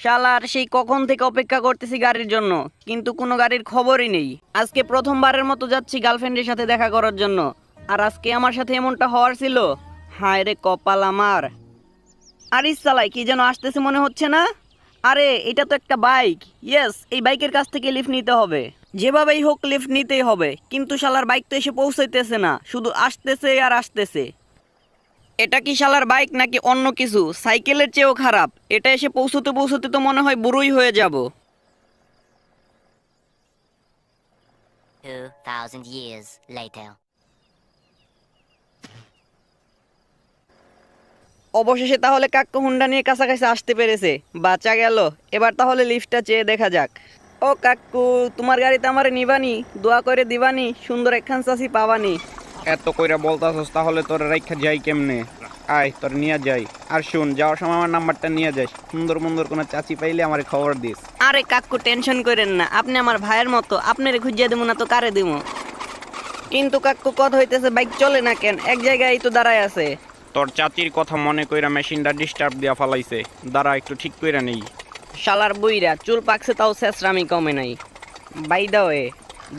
শালার সেই কখন থেকে অপেক্ষা করতেছি গাড়ির জন্য, কিন্তু কোনো গাড়ির খবরই নেই। আজকে প্রথমবারের মতো যাচ্ছি গার্লফ্রেন্ডের সাথে দেখা করার জন্য, আর আজকে আমার সাথে এমনটা হওয়ার ছিল। হায় রে কপাল আমার। আরে শালাই কি যেন আসতেছে মনে হচ্ছে না? আরে এটা তো একটা বাইক। ইয়েস, এই বাইকের কাছ থেকে লিফট নিতে হবে, যেভাবেই হোক লিফট নিতেই হবে। কিন্তু শালার বাইক তো এসে পৌঁছাইতেছে না, শুধু আসতেছে আর আসতেছে। এটা কি শালার বাইক নাকি অন্য কিছু? সাইকেলের চেয়েও খারাপ। এটা এসে পৌঁছতে পৌঁছতে তো মনে হয় বুড়োই হয়ে যাব। 2,000 years later. অবশেষে তাহলে কাক্কু হুন্ডা নিয়ে কাছাকাছি আসতে পেরেছে, বাঁচা গেল। এবার তাহলে লিফটটা চেয়ে দেখা যাক। ও কাক্কু, তোমার গাড়িতে আমারে নিবানি? দোয়া করে দিবানি, সুন্দর একখান চাষি পাবানি। এত কইরা বলতাছস, তাহলে তোর রাইখা যাই কেমনে? আয় তোর নিয়ে যাই। আর শুন, যাওয়ার সময় আমার নাম্বারটা নিয়ে যাস। সুন্দর মন্দর কোনো চাচি পাইলে আমার খবর দিস। আরে কাক্কু টেনশন করেন না, আপনি আমার ভাইয়ের মতো, আপনারে খুঁজিয়ে দেবো না তো কারে দেবো। কিন্তু কাক্কু কথা হইতেছে বাইক চলে না কেন? এক জায়গায় তো দাঁড়ায় আছে। তোর চাচির কথা মনে কইরা মেশিনটা ডিস্টার্ব দিয়া ফালাইছে। দাঁড়া একটু ঠিক কইরা নেই। শালার বুইরা চুল পাকছে তাও শেষরামি কমে নাই। বাই দা ওয়ে,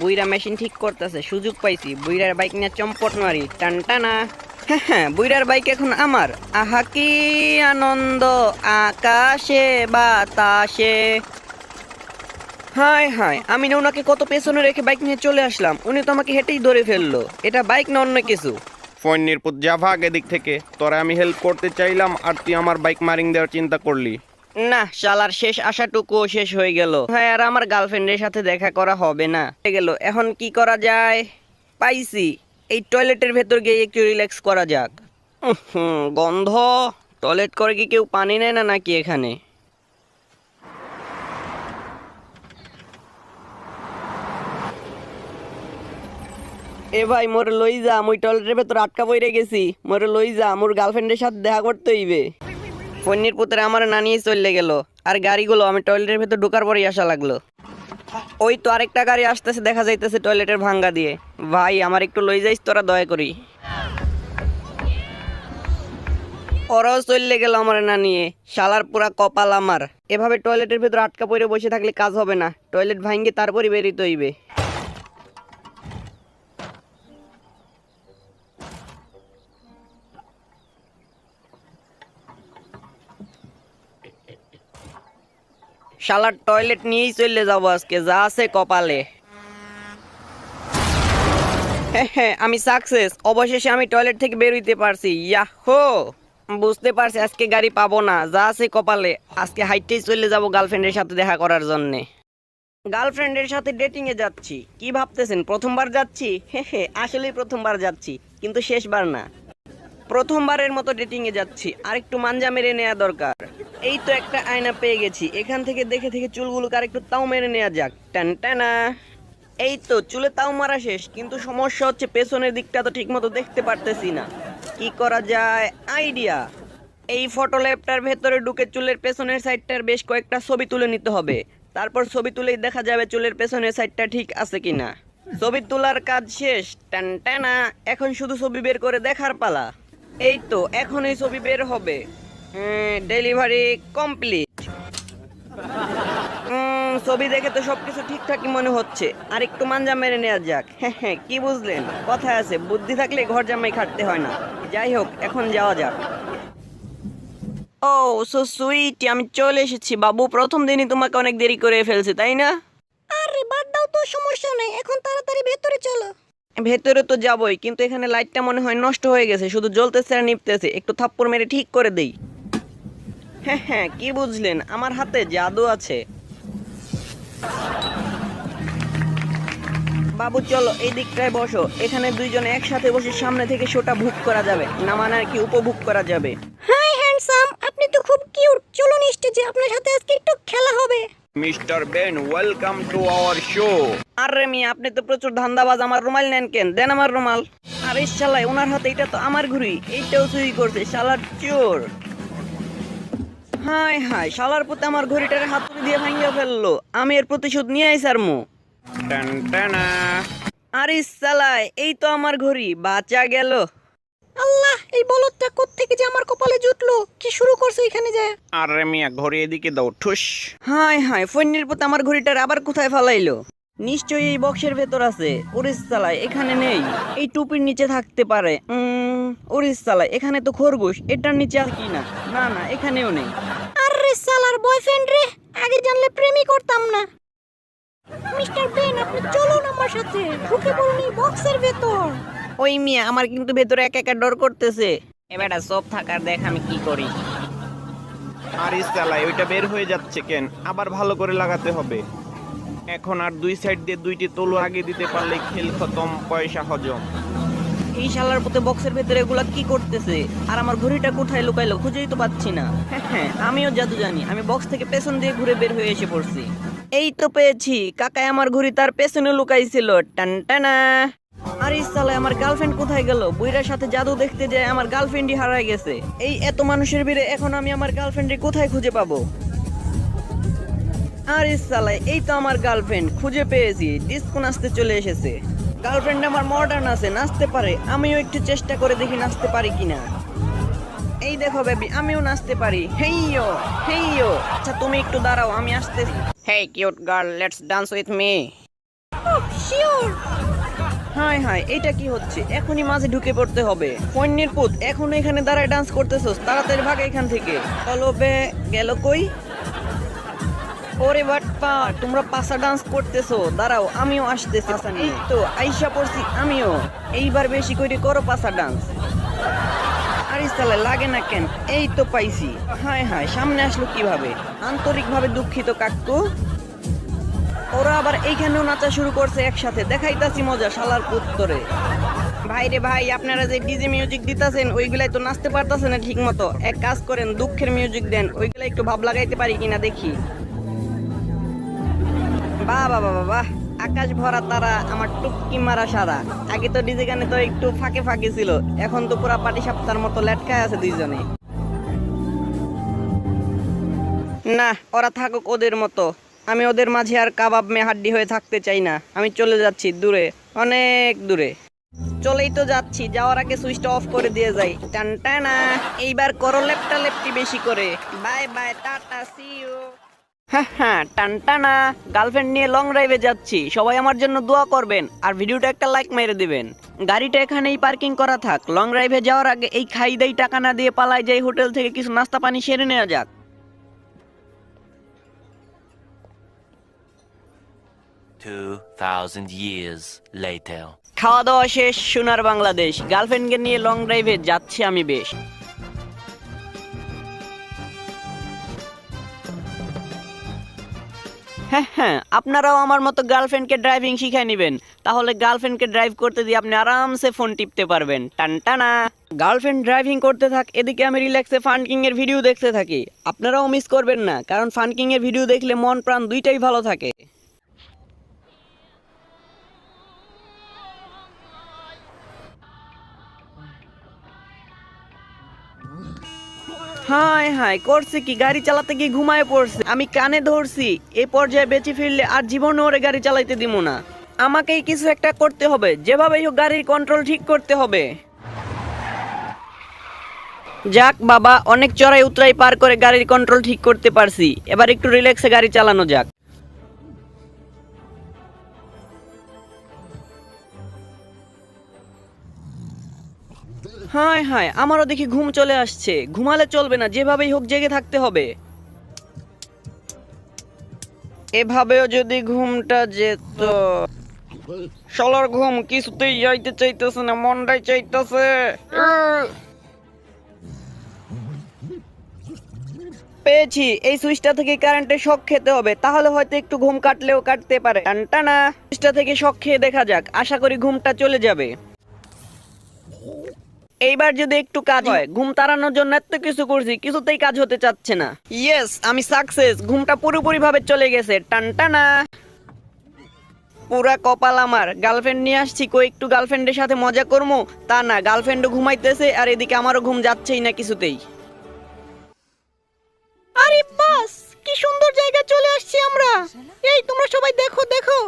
বুইরা মেশিন ঠিক করতেছে, সুযোগ পাইছি। বুইরার বাইক নিয়ে চম্পট মারি, টানটানা। হ্যাঁ হ্যাঁ, বুইরার বাইক এখন আমার। আহা কি আনন্দ আকাশে বাতাসে। হায় হায়, আমি না ওনাকে কত পেছনে রেখে বাইক নিয়ে চলে আসলাম, উনি তো আমাকে হেঁটেই ধরে ফেললো। এটা বাইক না অন্য কিছু। ফোন নির্পুত যা ভাগ এদিক থেকে। তোরা আমি হেল্প করতে চাইলাম আর তুই আমার বাইক মারিং দেওয়ার চিন্তা করলি। না, শালার শেষ আশাটুকুও শেষ হয়ে গেল। হ্যাঁ, আর আমার গার্লফ্রেন্ডের সাথে দেখা করা হবে না। হয়ে গেল, এখন কি করা যায়? পাইছি, এই টয়লেটের ভেতর গিয়ে একটু রিল্যাক্স করা যাক। গন্ধ। টয়লেট করে কি কেউ পানি নেয় না নাকি এখানে? এ ভাই, মোর লই যা, মুই টয়লেটের ভেতর আটকা পড়ে গেছি। মোরে লই যা, মোর গার্লফ্রেন্ডের সাথে দেখা করতে হইবে। ফোনের পুত্রে আমার না নিয়ে চলে গেল। আর গাড়িগুলো আমি টয়লেটের ভেতর ঢোকার পরেই আসা লাগলো। ওই তো আরেকটা গাড়ি আসতেছে, দেখা যাইতেছে টয়লেটের ভাঙ্গা দিয়ে। ভাই আমার একটু লই যাইস তোরা, দয়া করি। ওরাও চলে গেল আমার না নিয়ে। শালার পুরা কপাল আমার। এভাবে টয়লেটের ভেতর আটকা পড়ে বসে থাকলে কাজ হবে না, টয়লেট ভাঙ্গে তারপরই বেরিতে হইবে। শালার টয়লেট নিয়েই চলে যাবো আজকে, যা আছে কপালে। হ্যাঁ হ্যাঁ, আমি সাকসেস। অবশেষে আমি টয়লেট থেকে বের হইতে পারছি। ইয়াহো! বুঝতে পারছি আজকে গাড়ি পাবো না, যা আছে কপালে। আজকে হাইটেই চলে যাব গার্লফ্রেন্ডের সাথে দেখা করার জন্যে। গার্লফ্রেন্ডের সাথে ডেটিং এ যাচ্ছি। কি ভাবতেছেন প্রথমবার যাচ্ছি? হ্যাঁ, আসলেই প্রথমবার যাচ্ছি, কিন্তু শেষবার না। প্রথমবারের মতো ডেটিং এ যাচ্ছি, আর একটু মাঞ্জা মেরে নেওয়া দরকার। এই তো একটা আয়না পেয়ে গেছি, এখান থেকে দেখে দেখে চুলগুলোকে আর একটু তাও মেরে নেওয়া যাক। টান টানা। এই তো চুলে তাও মারা শেষ, কিন্তু সমস্যা হচ্ছে পেছনের দিকটা তো ঠিক মতো দেখতে পারতেছি না। কি করা যায়? আইডিয়া। এই ফটো ল্যাবটার ভেতরে ঢুকে চুলের পেছনের সাইডটার বেশ কয়েকটা ছবি তুলে নিতে হবে। তারপর ছবি তুলেই দেখা যাবে চুলের পেছনের সাইডটা ঠিক আছে কিনা। ছবি তোলার কাজ শেষ। টান টানা। এখন শুধু ছবি বের করে দেখার পালা। এই তো এখনই ছবি বের হবে। Delivery complete. ছবি দেখে তো সবকিছু ঠিকঠাকই মনে হচ্ছে, আর একটু মাঞ্জা মেরে নেওয়া যাক। হ্যাঁ, কি বুঝলেন? কথায় আছে, বুদ্ধি থাকলে ঘর জামাই খাটতে হয় না। যাই হোক, এখন যাওয়া যাক। ও সো সুইট, আমি চলে এসেছি বাবু। প্রথম দিনই তোমাকে অনেক দেরি করে ফেলছে, তাই না? আরে বাদ দাও তো, সমস্যা নেই, এখন তাড়াতাড়ি ভেতরে চলো। ভেতরে তো যাবই, কিন্তু এখানে লাইটটা মনে হয় নষ্ট হয়ে গেছে, শুধু জ্বলতেছে আর নিপতেছে। একটু থাপ্পড় মেরে ঠিক করে দেই। হ্যাঁ, কি বুঝলেন? আমার হাতে জাদু আছে। বাবু চলো, এই দিকটায় বসো। এখানে দুইজনে একসাথে বসে সামনে থেকে শোটা ভোগ করা যাবে, না মানে আর কি উপভোগ করা যাবে। হাই হ্যান্ডসাম, আপনি তো খুব কিউট। চলুন স্টেজে, আপনার সাথে আজকে একটু খেলা হবে। Mister Ben, welcome to our show. আরে মিয়া, আপনি তো প্রচুর ধান্দাবাজ। আমার রুমাল নেন কেন? দেন আমার রুমাল। আরে শালাই, ওনার হাতে এটা তো আমার ঘুড়ি, এইটাও চুরি করছে শালার চোর। হায় হায়, শালার প্রতি আমার ঘড়িটারে হাতুড়ি দিয়ে ভাঙিয়ে ফেললো। আমি এর প্রতিশোধ নিয়ে আইসার মু। টান টানা। আরে শালাই, এই তো আমার ঘড়ি, বাঁচা গেল। আল্লাহ, এই বলদটা কোত্থেকে যে আমার কপালে জুটলো, কি শুরু করছো এখানে যায়? আরে মিয়া ঘড়ি এদিকে দাও, ঠুস। হাই হাই, ফোনের পথে আমার ঘড়িটার আবার কোথায় ফালাইলো? নিশ্চয়ই এই বক্সের ভেতর আছে। ওরিস চালায়, এখানে নেই। এই টুপির নিচে থাকতে পারে। ওরিস চালায়, এখানে তো খরগোশ, এটার নিচে আছে কিনা? না না, এখানেও নেই। আরে সালার বয়ফ্রেন্ড রে, আগে জানলে প্রেমই করতাম না। মিস্টার বেন, আপনি চলুন আমার সাথে, ঢুকে পড়ুন এই বক্সের ভেতর। ওই মিয়া, আমার কিন্তু ভেতরে একা একা ডর করতেছে। এবারে সব থাকার দেখ আমি কি করি। আরে চালাই, ওইটা বের হয়ে যাচ্ছে কেন? আবার ভালো করে লাগাতে হবে। এখন আর দুই সাইড দিয়ে দুইটি তলু আগে দিতে পারলে খেল খতম, পয়সা হজম। এই শালার পথে বক্সের ভেতরে এগুলা কি করতেছে? আর আমার ঘড়িটা কোথায় লুকাইলো, খুঁজেই তো পাচ্ছি না। হ্যাঁ, আমিও জাদু জানি। আমি বক্স থেকে পেছন দিয়ে ঘুরে বের হয়ে এসে পড়ছি। এই তো পেয়েছি। কাকাই আমার ঘড়ি তার পেছনে লুকাইছিল। টানটানা। আরে সালে, আমার গার্লফ্রেন্ড কোথায় গেল? বুইরার সাথে জাদু দেখতে যায় আমার গার্লফ্রেন্ডই হারায় গেছে। এই এত মানুষের ভিড়ে এখন আমি আমার গার্লফ্রেন্ডে কোথায় খুঁজে পাবো? আরে সালে, এই তো আমার গার্লফ্রেন্ড, খুঁজে পেয়েছি। ডিস্কো নাচতে চলে এসেছে। গার্লফ্রেন্ড আমার মডার্ন আছে, নাচতে পারে। আমিও একটু চেষ্টা করে দেখি নাচতে পারি কিনা। এই দেখো বেবি, আমিও নাচতে পারি। হেইয়ো হেইয়ো। আচ্ছা তুমি একটু দাঁড়াও, আমি আসতেছি। Hey cute girl, let's dance with me. Oh sure. Hi hi, এটা কি হচ্ছে? এখনই মাঝে ঢুকে পড়তে হবে। ফোনের পুত, এখনো এখানে দাঁড়ায় ডান্স করতেছস? তাড়াতাড়ি ভাগ এখান থেকে। চলো বে, গেল কই? ওরে বাটপা, তোমরা পাসা ডান্স করতেছো? দাঁড়াও, আমিও আসতেছি। এই তো আইসা পড়ছি আমিও। এইবার বেশি করে করো পাসা ডান্স। আরে সালে, লাগে না কেন? এই তো পাইছি। হায় হায়, সামনে আসলো কিভাবে? আন্তরিকভাবে দুঃখিত কাকু। ওরা আবার এইখানেও নাচা শুরু করছে একসাথে। দেখাইতাছি মজা শালার পুত্তরে। ভাই রে ভাই, আপনারা যে ডিজে মিউজিক দিতাছেন ওইগুলাই তো নাচতে পারতাছেন না ঠিক মতো। এক কাজ করেন, দুঃখের মিউজিক দেন, ওইগুলা একটু ভাব লাগাইতে পারি কিনা দেখি। বাহ বাহ বাহ বাহ, আকাশ ভরা তারা, আমার টুপকি মারা সারা। আগে তো ডিজে গানে তো একটু ফাঁকে ফাঁকে ছিল, এখন তো পুরা পাটি সাপটার মতো লেটকায় আছে দুইজনে। না, ওরা থাকুক ওদের মতো। আমি ওদের মাঝে আর কাবাব মে হাড্ডি হয়ে থাকতে চাই না। আমি চলে যাচ্ছি দূরে, অনেক দূরে। চলেই তো যাচ্ছি, যাওয়ার আগে সুইচটা অফ করে দিয়ে যাই। টানটানা। এইবার করো লেপটা লেপটি বেশি করে। Bye bye, tata, see you. হ্যাঁ, টানটানা। গার্লফ্রেন্ড নিয়ে লং ড্রাইভে যাচ্ছি, সবাই আমার জন্য দোয়া করবেন আর ভিডিওটা একটা লাইক মেরে দিবেন। গাড়িটা এখানেই পার্কিং করা থাক। লং ড্রাইভে যাওয়ার আগে এই খাই দেই টাকা না দিয়ে পালাই যাই হোটেল থেকে কিছু নাস্তা পানি সেরে নেওয়া যাক। 2000 years later. খাওয়া দাওয়া শেষ, সোনার বাংলাদেশ। গার্লফ্রেন্ডকে নিয়ে লং ড্রাইভে যাচ্ছি আমি বেশ। হ্যাঁ, আপনারাও আমার মতো গার্লফ্রেন্ডকে ড্রাইভিং শিখাই নেবেন। তাহলে গার্লফ্রেন্ডকে ড্রাইভ করতে দিয়ে আপনি আরামসে ফোন টিপতে পারবেন। টানটানা। গার্লফ্রেন্ড ড্রাইভিং করতে থাক, এদিকে আমি রিল্যাক্সে ফানকিং এর ভিডিও দেখতে থাকি। আপনারাও মিস করবেন না, কারণ ফানকিং এর ভিডিও দেখলে মন প্রাণ দুইটাই ভালো থাকে। হাই হাই, করছে কি? গাড়ি চালাতে গিয়ে ঘুমায় পড়ছে। আমি কানে ধরছি, এ পর্যায়ে বেঁচে ফিরলে আর জীবনে ওরে গাড়ি চালাইতে দিব না। আমাকেই কিছু একটা করতে হবে, যেভাবেই হোক গাড়ির কন্ট্রোল ঠিক করতে হবে। যাক বাবা, অনেক চড়াই উতরাই পার করে গাড়ির কন্ট্রোল ঠিক করতে পারছি। এবার একটু রিল্যাক্সে গাড়ি চালানো যাক। হায় হায়, আমারও দেখি ঘুম চলে আসছে। ঘুমালে চলবে না, যেভাবেই হোক জেগে থাকতে হবে। এভাবেও যদি ঘুমটা যেত। শালার ঘুম কিছুতেই যাইতে চাইতেছে না, মনটাই চাইতেছে। পেয়েছি, এই সুইচটা থেকে কারেন্টের শক খেতে হবে, তাহলে হয়তো একটু ঘুম কাটলেও কাটতে পারে। টানটানা। সুইচটা থেকে শক খেয়ে দেখা যাক, আশা করি ঘুমটা চলে যাবে। এইবার যদি একটু কাজ হয়। ঘুম তাড়ানোর জন্য এত কিছু করছি, কিছুতেই কাজ হতে চাচ্ছে না। ইয়েস, আমি সাকসেস। ঘুমটা পুরোপুরি ভাবে চলে গেছে। টানটানা। পুরা কপাল আমার। গার্লফ্রেন্ড নিয়ে আসছি, কই একটু গার্লফ্রেন্ডের সাথে মজা করবো, তা না, গার্লফ্রেন্ডও ঘুমাইতেছে আর এদিকে আমারও ঘুম যাচ্ছেই না কিছুতেই। আরে বাস, কি সুন্দর জায়গা চলে আসছি আমরা। এই তোমরা সবাই দেখো দেখো,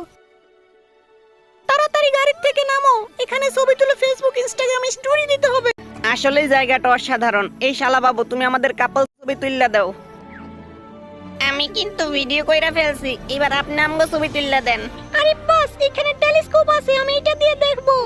তাড়াতাড়ি গাড়ির থেকে নামো, এখানে ছবি তুলে ফেসবুক ইনস্টাগ্রামে স্টোরি দিতে হবে। আসলেই জায়গাটা অসাধারণ। এই শালা বাবু, তুমি আমাদের কাপল ছবি তুললা দাও। আমি কিন্তু ভিডিও কইরা ফেলছি, এবার আপনি আমগো ছবি তুললা দেন। আরে বাস, এখানে টেলিস্কোপ আছে, আমি এটা দিয়ে দেখবো।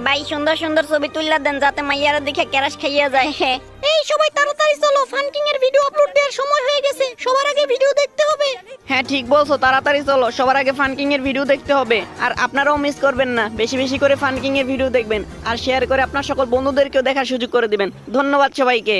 ভাই সুন্দর সুন্দর ছবি তুললা দেন, যাতে মাইয়ারা দেখে ক্যারাশ খাইয়া যায়। হ্যাঁ এই সবাই তাড়াতাড়ি চলো, ফানকিং এর ভিডিও আপলোড দেওয়ার সময় হয়ে গেছে, সবার আগে ভিডিও দেখতে হবে। হ্যাঁ ঠিক বলছো, তাড়াতাড়ি চলো, সবার আগে ফানকিং এর ভিডিও দেখতে হবে। আর আপনারাও মিস করবেন না, বেশি বেশি করে ফানকিং এর ভিডিও দেখবেন আর শেয়ার করে আপনার সকল বন্ধুদেরকেও দেখার সুযোগ করে দিবেন। ধন্যবাদ সবাইকে।